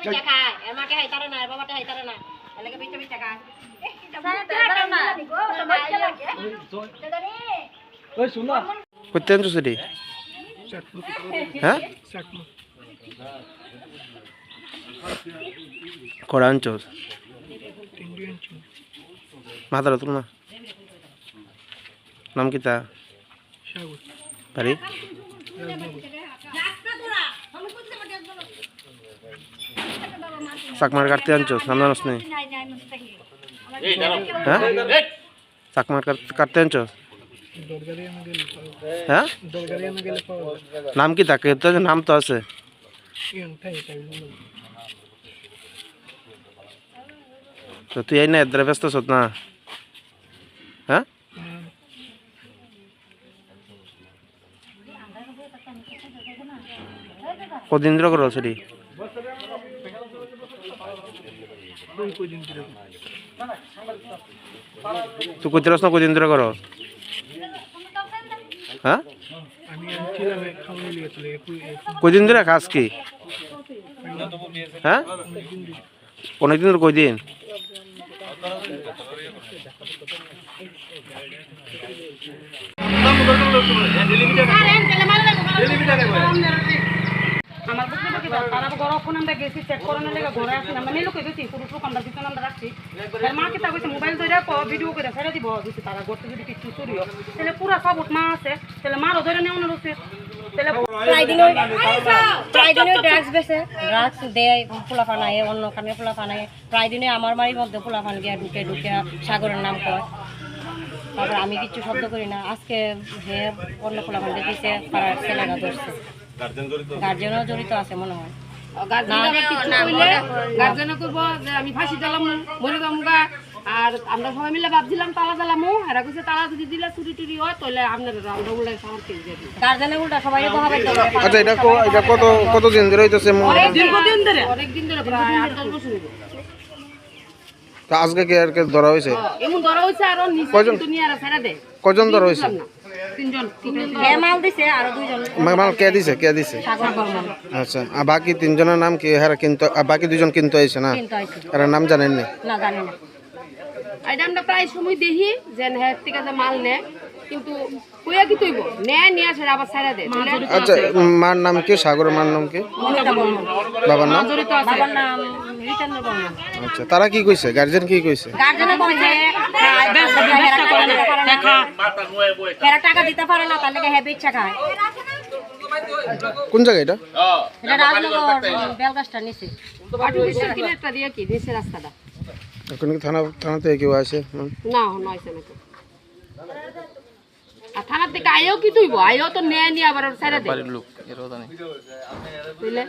পিঠা খায় এর মাকে হাইতারে না এর বাবাটা হাইতারে না এলাকে পিঠা পিঠা খায় ওই শুনা করতে আনছো সেটি হ্যাঁ কড়া আনছো মাথাটা তুল না নাম কি তা পারি চাকমার কাটতে আনছো নাম জানোস নি হ্যাঁ চাকমার কাটতে আনছো হ্যাঁ নাম কি থাকে তো নাম তো আছে তো তুই এই না এদারে ব্যস্ত আছ না হ্যাঁ কদিন ধরে করো সেটি তুই কইতে না কদিন ধরে করো হ্যাঁ কদিন ধরে খাস কি হ্যাঁ অনেকদিন ধরে কয়দিন আমার বুঝতে পারছি তারা ঘর ফোন আমরা গেছি চেক করানোর লেগে ঘরে আসি আমরা নিয়ে লোকে গেছি পুরো টুক আমরা পিছনে আমরা রাখছি মা কি তা কইছে মোবাইল ধরে ভিডিও করে ফেলে দিব দিছি তারা ঘরতে যদি কিছু চুরিও তাহলে পুরো সাপোর্ট মা আছে তাহলে মারও ধরে নেওয়ানোর উচিত তাহলে প্রায় দিনই ড্রাগস বেছে ড্রাগস দেয় পোলা ফানায় অন্য কানে পোলা ফানায় প্রায় দিনে আমার বাড়ির মধ্যে পোলা ফান গিয়া ঢুকে ঢুকে সাগরের নাম কয় তারপর আমি কিছু শব্দ করি না আজকে হে অন্য পোলা ফান দিয়েছে পাড়ার ছেলেরা ধরছে গার্জেনও জড়িত আছে মনে হয় গার্জেনও করবো যে আমি ফাঁসি দিলাম মরে যাবো আর আমরা সবাই মিলে ভাবছিলাম তালা দিলামও এরা কইছে তালা যদি দিলে চুরি টুরি হয় তাহলে আপনারা আমরা উল্টাই সাহস পেয়ে যাবি গার্জেনে উল্টা সবাই আচ্ছা এটা কত দিন ধরে হইতাছে দীর্ঘদিন ধরে অনেকদিন ধরে প্রায় 8-10 বছর হইব তা আজকে কি আর কে ধরা হইছে এমন ধরা হইছে আর নিচে দুনিয়ারা ছেড়ে দে কয়জন ধরা হইছে তিনজন হে মাল দিছে আর দুইজন মাল কে দিছে সাগর বর্মন আচ্ছা আর বাকি তিনজনের নাম কি হারা কিন্তু বাকি দুজন কিন্তু আইছে না কিন্তু আইছে এর নাম জানেন না না জানি না এটা আমরা প্রায় সময় দেখি যে হ্যাঁ ঠিক আছে মাল নেয় কিন্তু কইয়া কি তৈব নেয় নিয়ে আসে আবার ছেড়ে দেয় আচ্ছা মার নাম কি সাগরের মার নাম কি বাবার নাম বাবার নাম রিটার্ন বর্মন আচ্ছা তারা কি কইছে গার্জিয়ান কি কইছে গার্জেনে কইছে এরা টাকা দিতে পারে না তাহলে হেভি ইচ্ছা খায় কোন জায়গা এটা এটা রাজনগর বেলগাছটা নিচে আর্টিফিশিয়াল কিনেরটা দিয়ে কি নিচে রাস্তাটা এখন কি থানাতে কেউ আসে না নয়ছে না তো আর থানার থেকে আয়ও কি তুইব আয়ও তো নেয় নি আবার ছেড়ে দে বাড়ির লোক এরও জানে বুঝলে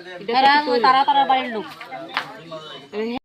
তারা বাড়ির লোক